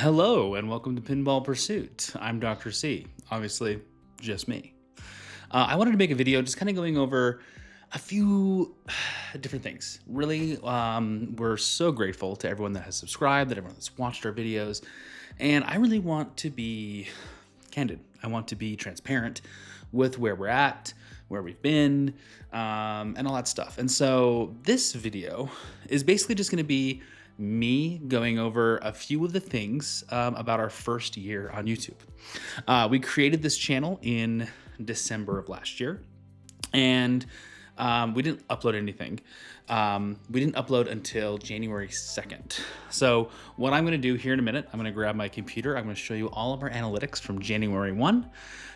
Hello and welcome to Pinball Pursuit. I'm Dr. C, obviously just me. I wanted to make a video just kind of going over a few different things. Really, we're so grateful to everyone that has subscribed, that everyone that's watched our videos, and I really want to be candid. I want to be transparent with where we're at, where we've been, and all that stuff. And so this video is basically just going to be me going over a few of the things about our first year on YouTube. We created this channel in December of last year, and we didn't upload anything. We didn't upload until January 2nd. So what I'm going to do here in a minute, I'm going to grab my computer. I'm going to show you all of our analytics from January 1,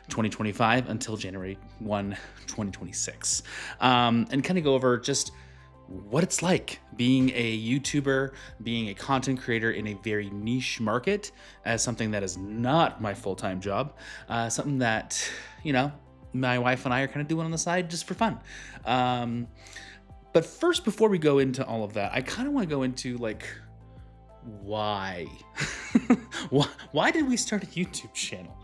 2025 until January 1, 2026. And kind of go over just what it's like being a YouTuber, being a content creator in a very niche market as something that is not my full-time job, something that, you know, my wife and I are kind of doing on the side just for fun. But first, before we go into all of that, I kind of want to go into like, why? Why did we start a YouTube channel?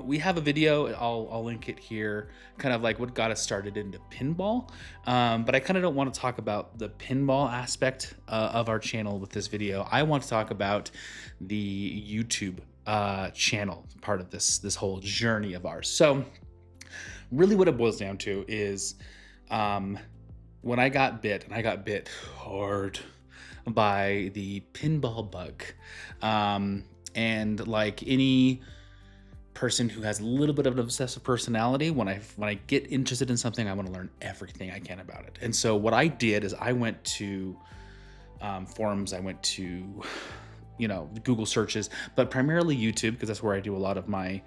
We have a video, I'll link it here, kind of like what got us started into pinball. But I kind of don't want to talk about the pinball aspect of our channel with this video. I want to talk about the YouTube channel part of this whole journey of ours. So really what it boils down to is when I got bit, and I got bit hard by the pinball bug. And like any person who has a little bit of an obsessive personality, when I get interested in something, I want to learn everything I can about it. And so what I did is I went to forums, I went to, you know, Google searches, but primarily YouTube, because that's where I do a lot of my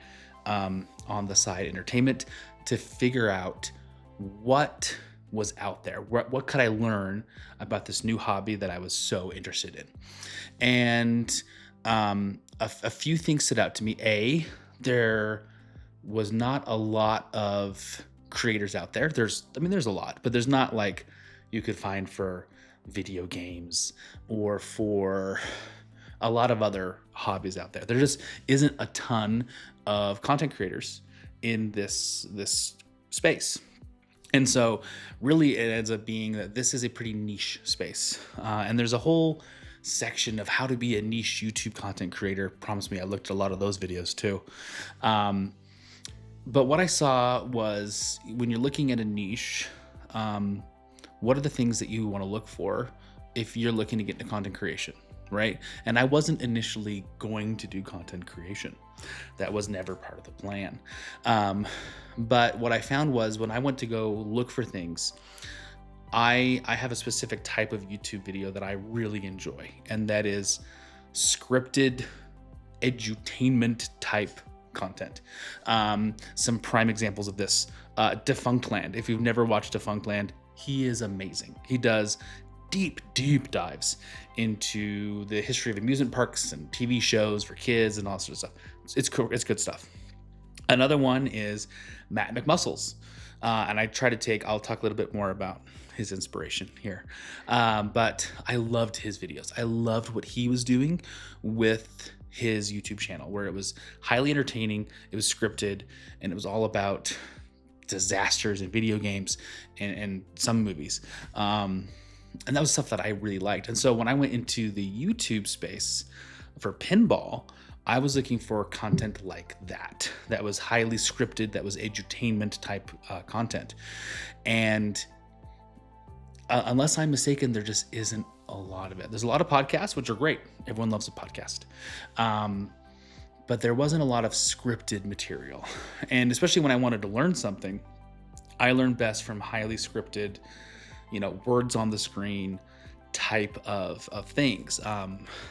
on the side entertainment, to figure out what was out there. What could I learn about this new hobby that I was so interested in? And a few things stood out to me. There was not a lot of creators out there. There's a lot, but there's not like you could find for video games or for a lot of other hobbies out there. There just isn't a ton of content creators in this space. And so really it ends up being that this is a pretty niche space. And there's a whole section of how to be a niche YouTube content creator. Promise me, I looked at a lot of those videos too. But what I saw was when you're looking at a niche, what are the things that you want to look for if you're looking to get into content creation, right? And I wasn't initially going to do content creation. That was never part of the plan. But what I found was when I went to go look for things, I have a specific type of YouTube video that I really enjoy, and that is scripted edutainment type content. Some prime examples of this, Defunctland. If you've never watched Defunctland, he is amazing. He does deep dives into the history of amusement parks and TV shows for kids and all sorts of stuff. It's cool. It's good stuff. Another one is Matt McMuscles. And I'll talk a little bit more about his inspiration here. But I loved his videos. I loved what he was doing with his YouTube channel, where it was highly entertaining, it was scripted, and it was all about disasters in video games and some movies. And that was stuff that I really liked. And so when I went into the YouTube space for pinball, I was looking for content like that was highly scripted, that was edutainment type content. And unless I'm mistaken, there just isn't a lot of it. There's a lot of podcasts, which are great. Everyone loves a podcast. But there wasn't a lot of scripted material. And especially when I wanted to learn something, I learned best from highly scripted, you know, words on the screen type of things.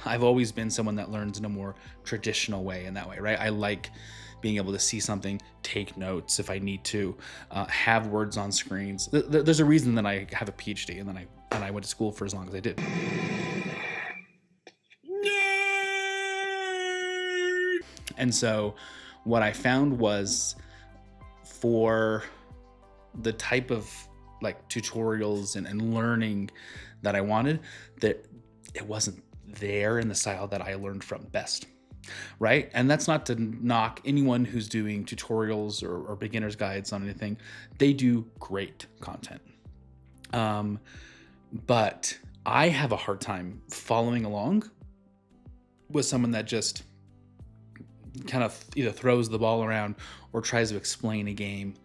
I've always been someone that learns in a more traditional way in that way, right? I like being able to see something, take notes if I need to, have words on screens. There's a reason that I have a PhD and then I went to school for as long as I did. And so what I found was for the type of like tutorials and learning that I wanted, that it wasn't there in the style that I learned from best. Right. And that's not to knock anyone who's doing tutorials or beginner's guides on anything. They do great content. But I have a hard time following along with someone that just kind of either throws the ball around or tries to explain a game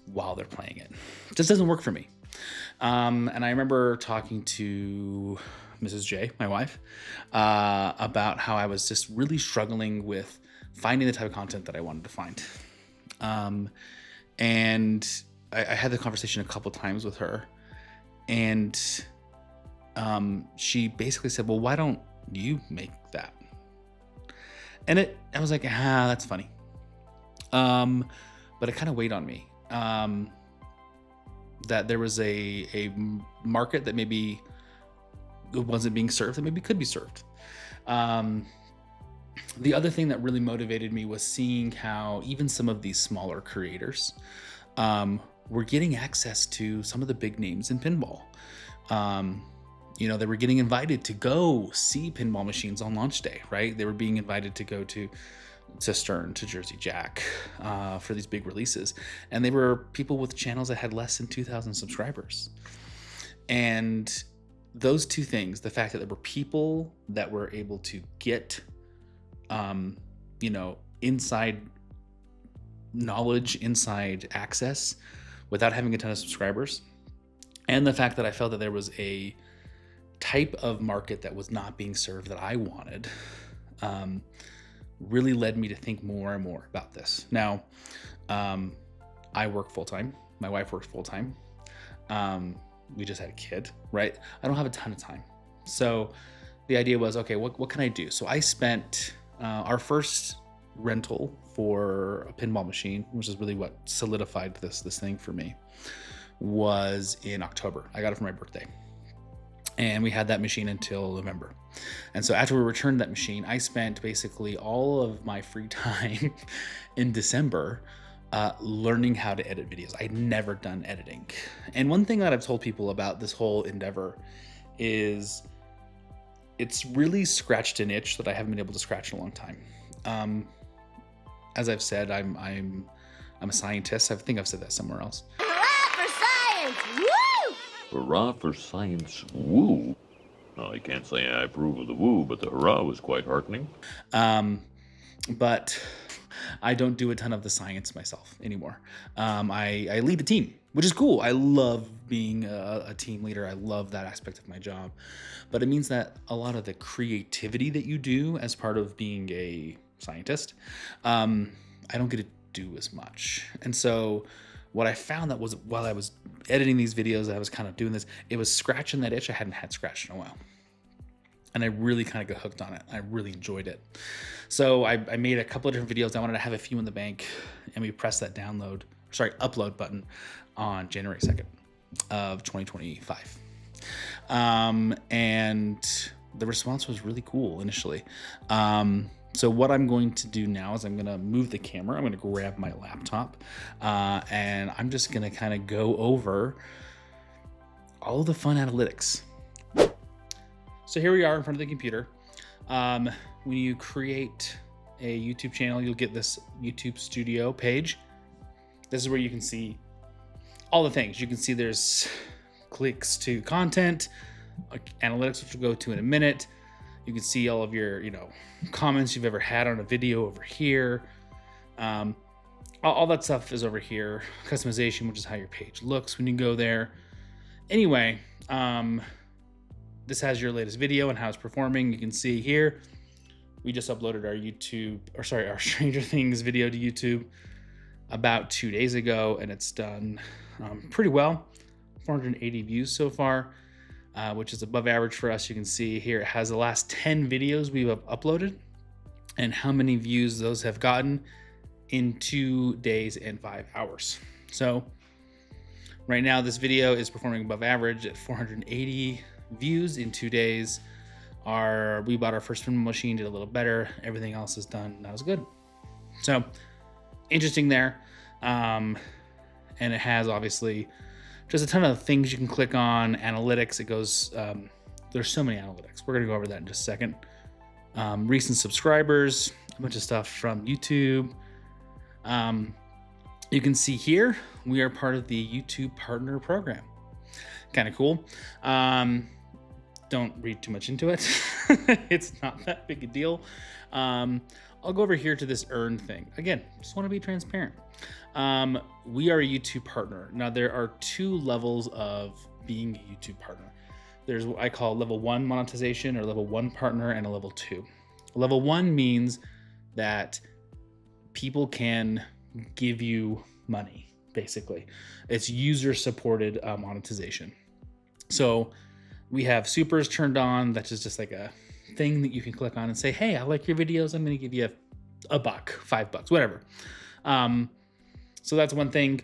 while they're playing it. It just doesn't work for me. And I remember talking to Mrs. J, my wife, about how I was just really struggling with finding the type of content that I wanted to find. And I had the conversation a couple times with her, and she basically said, well, why don't you make that? And I was like, that's funny. But it kind of weighed on me, that there was a market that maybe wasn't being served, that maybe could be served. The other thing that really motivated me was seeing how even some of these smaller creators were getting access to some of the big names in pinball. They were getting invited to go see pinball machines on launch day, right? They were being invited to go to Stern, to Jersey Jack, for these big releases. And they were people with channels that had less than 2,000 subscribers. And those two things, the fact that there were people that were able to get, inside knowledge, inside access without having a ton of subscribers, and the fact that I felt that there was a type of market that was not being served that I wanted, really led me to think more and more about this. Now, I work full-time. My wife works full-time. We just had a kid, right? I don't have a ton of time. So the idea was, okay, what can I do? So I spent our first rental for a pinball machine, which is really what solidified this thing for me, was in October. I got it for my birthday. And we had that machine until November. And so after we returned that machine, I spent basically all of my free time in December learning how to edit videos. I'd never done editing. And one thing that I've told people about this whole endeavor is it's really scratched an itch that I haven't been able to scratch in a long time. As I've said, I'm a scientist. I think I've said that somewhere else. Hurrah for science! Woo! Hurrah for science, woo. No, I can't say I approve of the woo, but the hurrah was quite heartening. But I don't do a ton of the science myself anymore. I lead a team, which is cool. I love being a team leader. I love that aspect of my job. But it means that a lot of the creativity that you do as part of being a scientist, I don't get to do as much. And so what I found that was while I was editing these videos, I was kind of doing this, it was scratching that itch I hadn't had scratched in a while. And I really kind of got hooked on it. I really enjoyed it. So I made a couple of different videos. I wanted to have a few in the bank, and we pressed that upload button on January 2nd of 2025. And the response was really cool initially. So what I'm going to do now is I'm going to move the camera. I'm going to grab my laptop, and I'm just going to kind of go over all the fun analytics. So here we are in front of the computer. When you create a YouTube channel, you'll get this YouTube Studio page. This is where you can see all the things. You can see there's clicks to content, analytics, which we'll go to in a minute. You can see all of your, comments you've ever had on a video over here. All that stuff is over here. Customization, which is how your page looks when you go there. Anyway, this has your latest video and how it's performing. You can see here, we just uploaded our Stranger Things video to YouTube about 2 days ago, and it's done pretty well. 480 views so far, which is above average for us. You can see here it has the last 10 videos we've uploaded and how many views those have gotten in 2 days and 5 hours. So right now this video is performing above average at 480 views in 2 days. We bought our first pinball machine, did a little better. Everything else is done, that was good. So interesting there. And it has obviously just a ton of things you can click on. Analytics, it goes there's so many analytics. We're gonna go over that in just a second. Recent subscribers, a bunch of stuff from YouTube. You can see here, we are part of the YouTube Partner Program. Kind of cool. Don't read too much into it. It's not that big a deal. I'll go over here to this earn thing. Again, just want to be transparent. We are a YouTube partner. Now, there are 2 levels of being a YouTube partner. There's what I call level 1 monetization or level 1 partner and a level 2. Level 1 means that people can give you money, basically. It's user-supported monetization. So we have supers turned on. That's just like a thing that you can click on and say, hey, I like your videos. I'm going to give you a buck, $5, whatever. So that's one thing,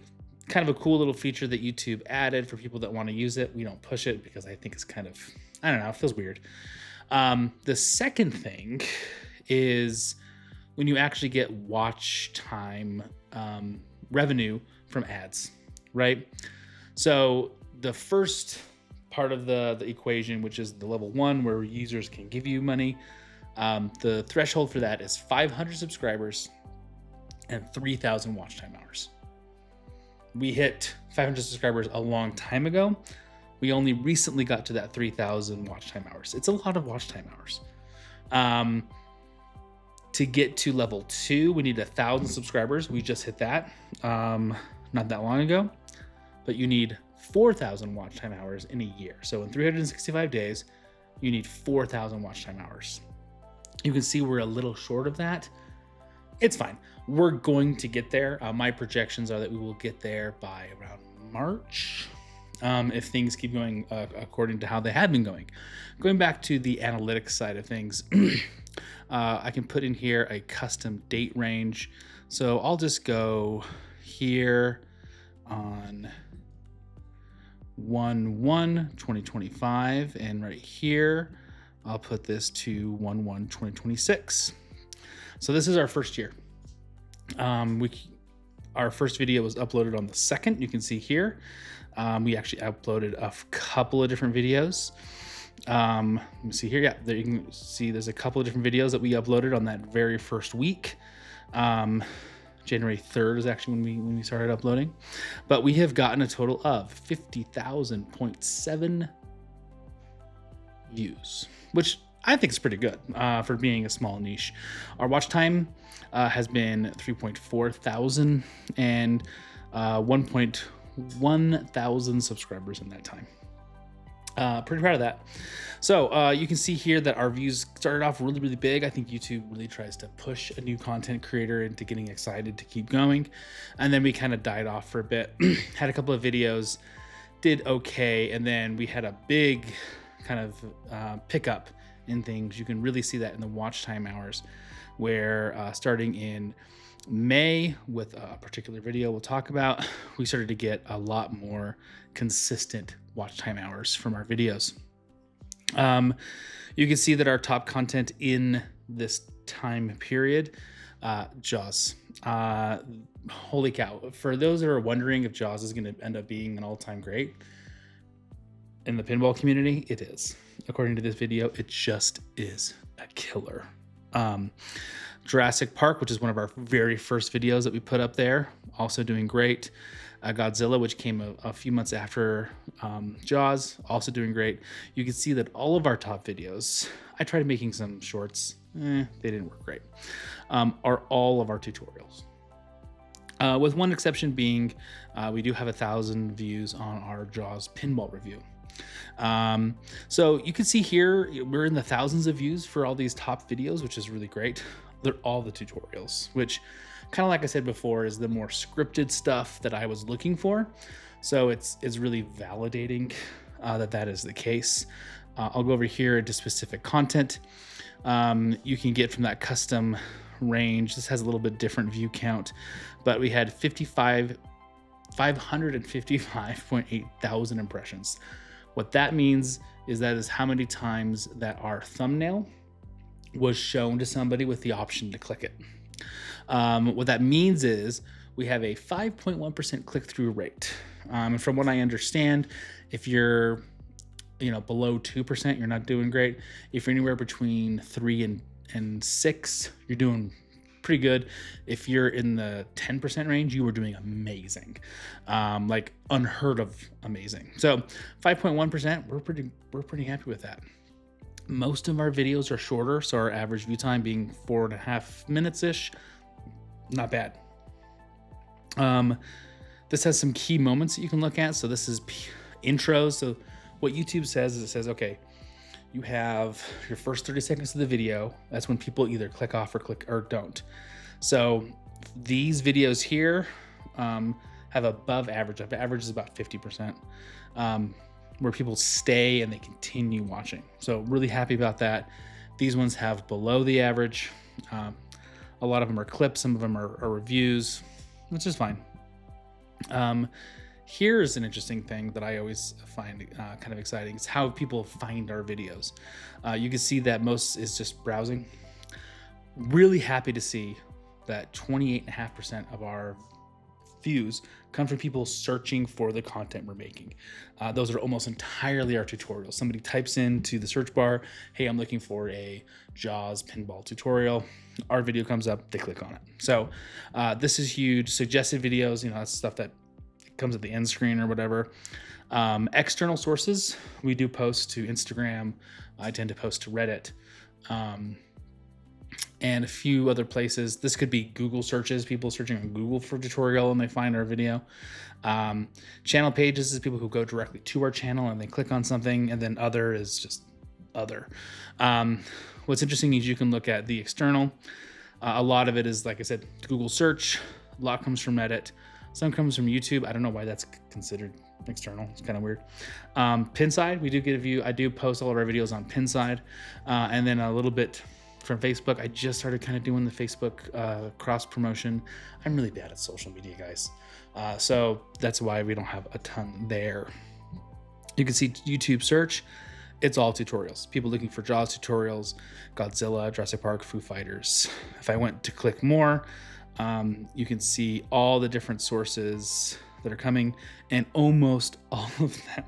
kind of a cool little feature that YouTube added for people that want to use it. We don't push it because I think it's kind of, I don't know, it feels weird. The second thing is when you actually get watch time revenue from ads, right? So the first part of the equation, which is the level 1 where users can give you money, the threshold for that is 500 subscribers and 3,000 watch time hours. We hit 500 subscribers a long time ago. We only recently got to that 3,000 watch time hours. It's a lot of watch time hours. To get to level 2, we need 1,000 subscribers. We just hit that not that long ago, but you need 4,000 watch time hours in a year. So in 365 days, you need 4,000 watch time hours. You can see we're a little short of that. It's fine. We're going to get there. My projections are that we will get there by around March, if things keep going according to how they have been going. Going back to the analytics side of things, I can put in here a custom date range. So I'll just go here on 1/1/2025, and right here I'll put this to 1/1/2026. So this is our first year. Our first video was uploaded on the 2nd. You can see here. We actually uploaded a couple of different videos. Let me see here. Yeah, there you can see there's a couple of different videos that we uploaded on that very first week. January 3rd is actually when we started uploading. But we have gotten a total of 50,000.7 views, which I think is pretty good for being a small niche. Our watch time has been 3.4 thousand and 1.1 thousand subscribers in that time. Pretty proud of that. So you can see here that our views started off really, really big. I think YouTube really tries to push a new content creator into getting excited to keep going. And then we kind of died off for a bit. Had a couple of videos, did okay. And then we had a big kind of pickup in things. You can really see that in the watch time hours, where starting in May with a particular video we'll talk about, we started to get a lot more consistent watch time hours from our videos. You can see that our top content in this time period, Jaws. Holy cow. For those that are wondering if Jaws is going to end up being an all-time great in the pinball community, it is. According to this video, it just is a killer. Jurassic Park, which is one of our very first videos that we put up there, also doing great. Godzilla, which came a few months after Jaws, also doing great. You can see that all of our top videos, I tried making some shorts, they didn't work great, are all of our tutorials. With one exception being, we do have 1,000 views on our Jaws pinball review. So you can see here, we're in the thousands of views for all these top videos, which is really great. They're all the tutorials, which kind of like I said before, is the more scripted stuff that I was looking for. So it's really validating that is the case. I'll go over here into specific content. You can get from that custom range. This has a little bit different view count, but we had 555.8 thousand impressions. What that means is that is how many times that our thumbnail was shown to somebody with the option to click it. What that means is we have a 5.1% click-through rate. And from what I understand, if you're below 2%, you're not doing great. If you're anywhere between 3 and 6, you're doing pretty good. If you're in the 10% range, you were doing amazing, like unheard of amazing. So 5.1%, we're pretty happy with that. Most of our videos are shorter, so our average view time being 4.5 minutes ish. Not bad. This has some key moments that you can look at. So this is intros. So what YouTube says is, it says, okay, you have your first 30 seconds of the video. That's when people either click off or click or don't. So these videos here have above average. Average is about 50%, where people stay and they continue watching. So really happy about that. These ones have below the average. A lot of them are clips. Some of them are reviews, which is fine. Here's an interesting thing that I always find kind of exciting. It's how people find our videos. You can see that most is just browsing. Really happy to see that 28.5% of our views come from people searching for the content we're making. Those are almost entirely our tutorials. Somebody types into the search bar, hey, I'm looking for a Jaws pinball tutorial. Our video comes up, they click on it. So this is huge. Suggested videos, that's stuff that comes at the end screen or whatever. External sources, we do post to Instagram. I tend to post to Reddit. And a few other places. This could be Google searches, people searching on Google for tutorial and they find our video. Channel pages is people who go directly to our channel and they click on something, and then other is just other. What's interesting is you can look at the external. A lot of it is, like I said, Google search. A lot comes from Reddit. Some comes from YouTube. I don't know why that's considered external. It's kind of weird. Pinside, we do get a view. I do post all of our videos on Pinside. And then a little bit from Facebook. I just started kind of doing the Facebook cross promotion. I'm really bad at social media, guys. So that's why we don't have a ton there. You can see YouTube search. It's all tutorials. People looking for Jaws tutorials, Godzilla, Jurassic Park, Foo Fighters. If I went to click more, you can see all the different sources that are coming, and almost all of them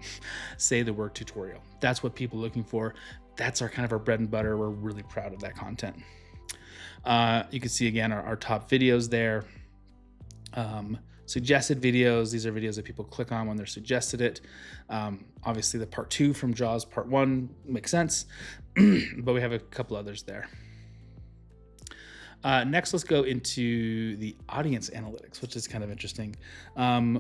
say the word tutorial. That's what people are looking for. That's our kind of our bread and butter. We're really proud of that content. You can see again our top videos there. Suggested videos. These are videos that people click on when they're suggested it. Obviously the part 2 from Jaws part 1 makes sense, but we have a couple others there. Next, let's go into the audience analytics, which is kind of interesting.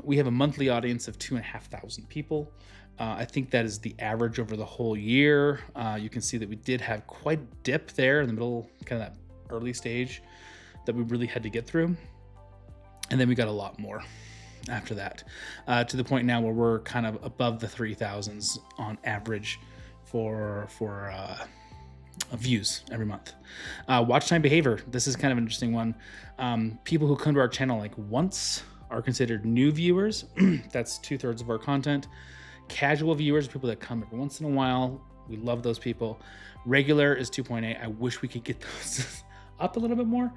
We have a monthly audience of 2,500 people. I think that is the average over the whole year. You can see that we did have quite a dip there in the middle, kind of that early stage that we really had to get through. And then we got a lot more after that, to the point now where we're kind of above the 3,000s on average for views every month. Watch time behavior. This is kind of an interesting one. People who come to our channel like once are considered new viewers. That's 2/3 of our content. Casual viewers, people that come every once in a while. We love those people. Regular is 2.8. I wish we could get those up a little bit more.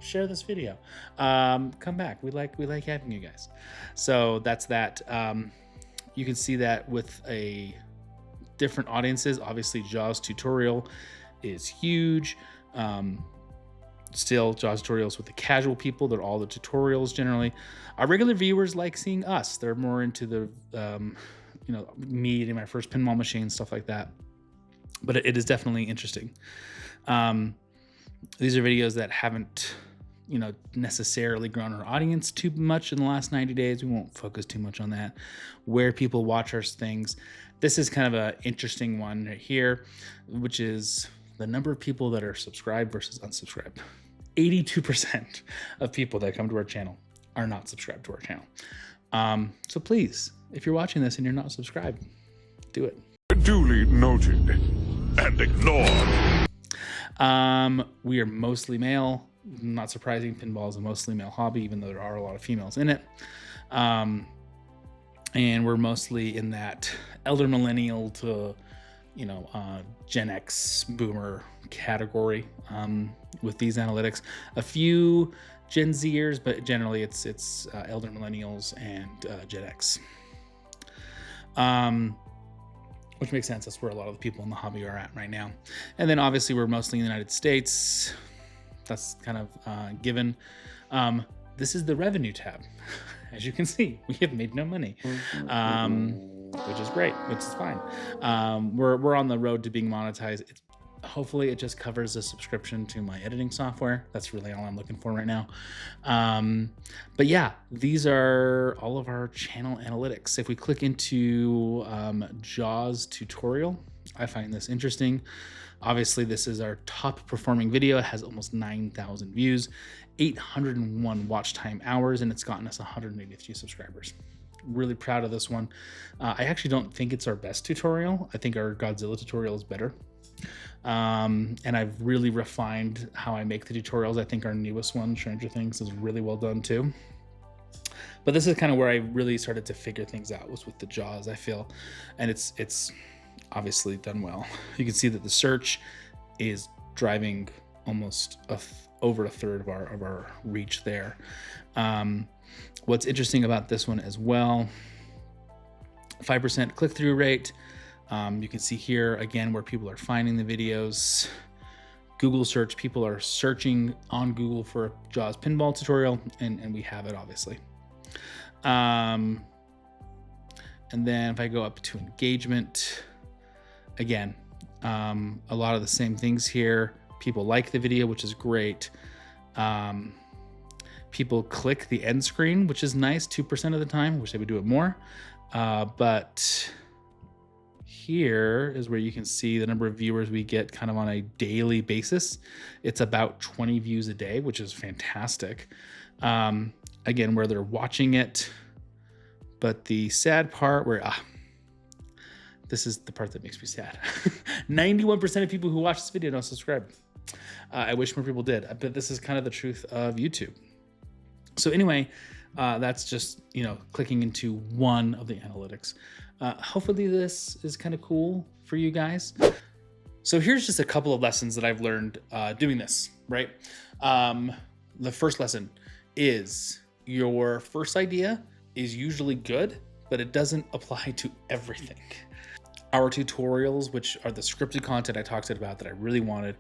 Share this video. Come back. We like having you guys. So that's that. You can see that with a different audiences. Obviously, Jaws tutorial is huge. Still, Jaws tutorials with the casual people. They're all the tutorials generally. Our regular viewers like seeing us. They're more into the, me eating my first pinball machine, stuff like that. But it is definitely interesting. These are videos that haven't, necessarily grown our audience too much in the last 90 days. We won't focus too much on that. Where people watch our things. This is kind of an interesting one right here, which is the number of people that are subscribed versus unsubscribed. 82% of people that come to our channel are not subscribed to our channel. So please, if you're watching this and you're not subscribed, do it. Duly noted and ignored. We are mostly male. Not surprising, pinball is a mostly male hobby, even though there are a lot of females in it. And we're mostly in that elder millennial to, Gen X boomer category with these analytics. A few Gen Zers, but generally it's elder millennials and Gen X. Which makes sense. That's where a lot of the people in the hobby are at right now. And then obviously we're mostly in the United States. That's kind of given. This is the revenue tab. As you can see, we have made no money, which is great, which is fine. We're on the road to being monetized. Hopefully it just covers the subscription to my editing software. That's really all I'm looking for right now. But yeah, these are all of our channel analytics. If we click into JAWS tutorial, I find this interesting. Obviously, this is our top performing video. It has almost 9,000 views, 801 watch time hours, and it's gotten us 183 subscribers. Really proud of this one. I actually don't think it's our best tutorial. I think our Godzilla tutorial is better. And I've really refined how I make the tutorials. I think our newest one, Stranger Things, is really well done too. But this is kind of where I really started to figure things out, was with the JAWS, I feel. And it's obviously done well. You can see that the search is driving almost over a third of our reach there. What's interesting about this one as well, 5% click-through rate. You can see here again where people are finding the videos. Google search, people are searching on Google for a JAWS pinball tutorial, and we have it obviously. And then if I go up to engagement, again, a lot of the same things here. People like the video, which is great. People click the end screen, which is nice, 2% of the time. Wish they would do it more. But here is where you can see the number of viewers we get kind of on a daily basis. It's about 20 views a day, which is fantastic. Again, where they're watching it. But the sad part where, this is the part that makes me sad. 91% of people who watch this video don't subscribe. I wish more people did, but this is kind of the truth of YouTube. So anyway, that's just, clicking into one of the analytics. Hopefully this is kind of cool for you guys. So here's just a couple of lessons that I've learned doing this, right? The first lesson is your first idea is usually good, but it doesn't apply to everything. Our tutorials, which are the scripted content I talked about that I really wanted,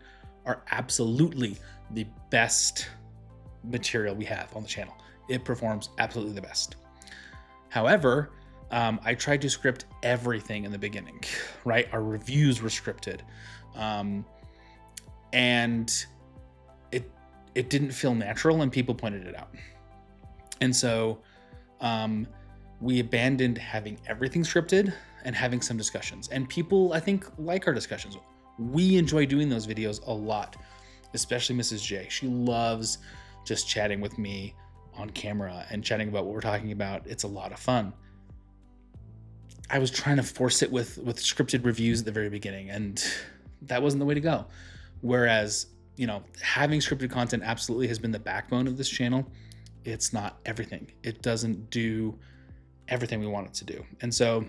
are absolutely the best material we have on the channel. It performs absolutely the best. However, I tried to script everything in the beginning, right? Our reviews were scripted. And it didn't feel natural, and people pointed it out. And so we abandoned having everything scripted and having some discussions. And people, I think, like our discussions. We enjoy doing those videos a lot, especially Mrs. J. She loves just chatting with me on camera and chatting about what we're talking about. It's a lot of fun. I was trying to force it with scripted reviews at the very beginning, and that wasn't the way to go. Whereas, having scripted content absolutely has been the backbone of this channel. It's not everything. It doesn't do everything we want it to do. And so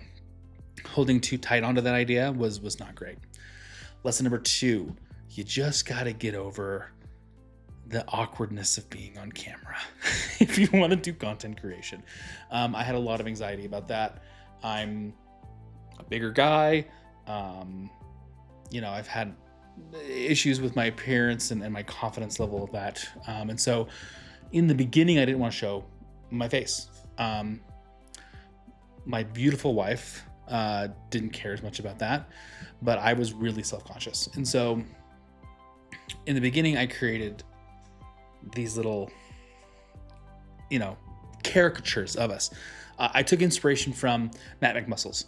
holding too tight onto that idea was not great. Lesson number 2, you just got to get over the awkwardness of being on camera if you want to do content creation. I had a lot of anxiety about that. I'm a bigger guy. I've had issues with my appearance and my confidence level of that. And so in the beginning, I didn't want to show my face. My beautiful wife didn't care as much about that, but I was really self-conscious. And so in the beginning, I created these little, caricatures of us. I took inspiration from Matt McMuscles.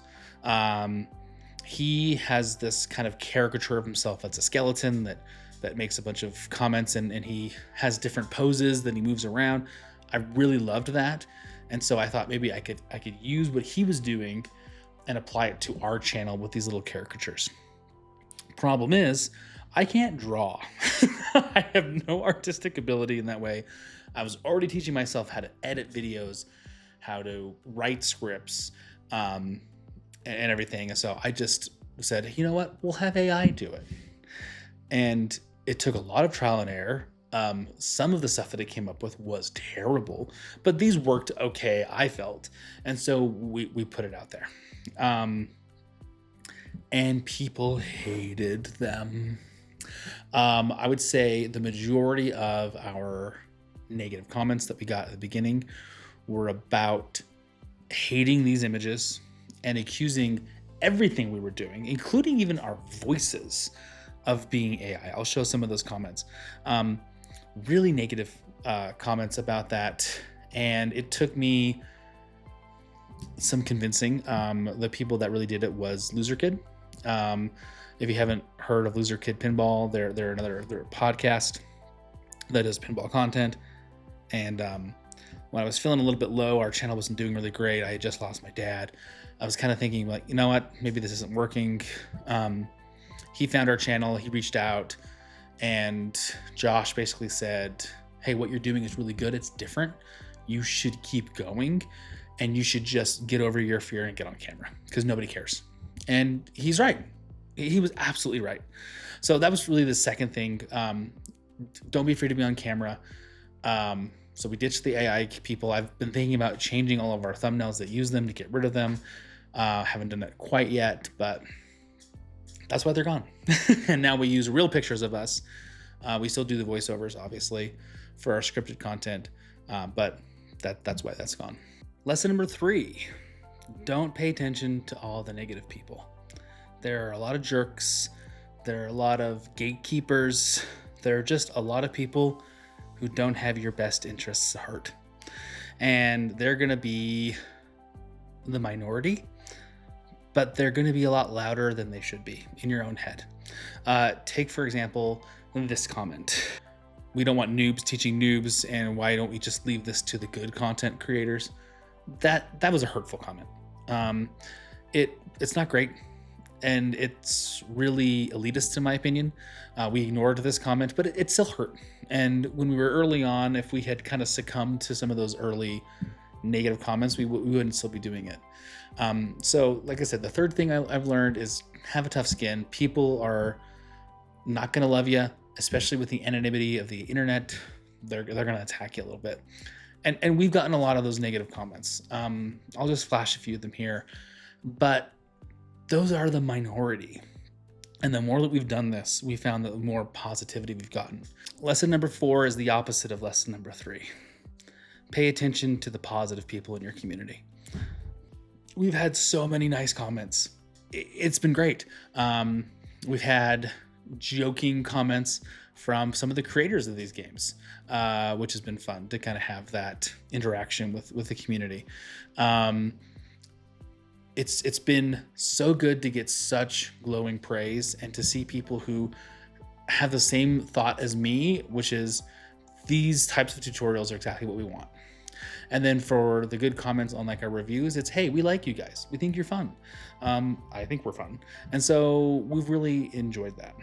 He has this kind of caricature of himself as a skeleton that makes a bunch of comments, and he has different poses that he moves around. I really loved that. And so I thought maybe I could use what he was doing and apply it to our channel with these little caricatures. Problem is, I can't draw. I have no artistic ability in that way. I was already teaching myself how to edit videos, how to write scripts, and everything. And so I just said, you know what, we'll have AI do it. And it took a lot of trial and error. Some of the stuff that it came up with was terrible, but these worked okay, I felt. And so we put it out there. And people hated them. I would say the majority of our negative comments that we got at the beginning were about hating these images and accusing everything we were doing, including even our voices, of being AI. I'll show some of those comments. Really negative comments about that. And it took me some convincing. The people that really did it was Loser Kid. If you haven't heard of Loser Kid Pinball, they're a podcast that does pinball content. And when I was feeling a little bit low, our channel wasn't doing really great. I had just lost my dad. I was kind of thinking like, you know what, maybe this isn't working. He found our channel, he reached out, and Josh basically said, hey, what you're doing is really good. It's different. You should keep going, and you should just get over your fear and get on camera because nobody cares. And he's right. He was absolutely right. So that was really the second thing. Don't be afraid to be on camera. So we ditched the AI people. I've been thinking about changing all of our thumbnails that use them to get rid of them. Haven't done it quite yet, but that's why they're gone. And now we use real pictures of us. We still do the voiceovers, obviously, for our scripted content, but that's why that's gone. Lesson number 3, don't pay attention to all the negative people. There are a lot of jerks. There are a lot of gatekeepers. There are just a lot of people who don't have your best interests at heart. And they're gonna be the minority, but they're gonna be a lot louder than they should be in your own head. Take, for example, this comment. We don't want noobs teaching noobs, and why don't we just leave this to the good content creators? That was a hurtful comment. It's not great, and it's really elitist in my opinion. We ignored this comment, but it still hurt. And when we were early on, if we had kind of succumbed to some of those early negative comments, we wouldn't still be doing it. So like I said, the third thing I've learned is have a tough skin. People are not gonna love you, especially with the anonymity of the internet. They're gonna attack you a little bit. And we've gotten a lot of those negative comments. I'll just flash a few of them here, but those are the minority. And the more that we've done this, we found that the more positivity we've gotten. Lesson number 4 is the opposite of lesson number 3. Pay attention to the positive people in your community. We've had so many nice comments. It's been great. We've had joking comments from some of the creators of these games, which has been fun to kind of have that interaction with the community. It's been so good to get such glowing praise and to see people who have the same thought as me, which is these types of tutorials are exactly what we want. And then for the good comments on like our reviews, it's, hey, we like you guys. We think you're fun. I think we're fun. And so we've really enjoyed that.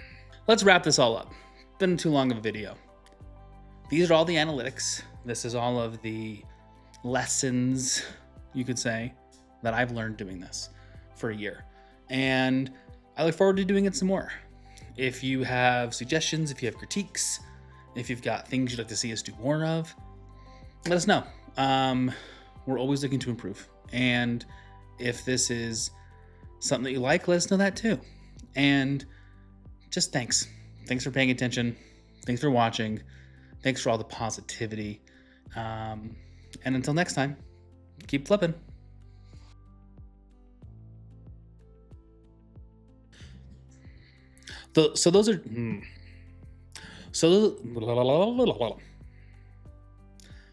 Let's wrap this all up. Been too long of a video. These are all the analytics. This is all of the lessons, you could say, that I've learned doing this for a year. And I look forward to doing it some more. If you have suggestions, if you have critiques, if you've got things you'd like to see us do more of, let us know. We're always looking to improve. And if this is something that you like, let us know that too. And just thanks. Thanks for paying attention. Thanks for watching. Thanks for all the positivity. And until next time, keep flipping. So those are...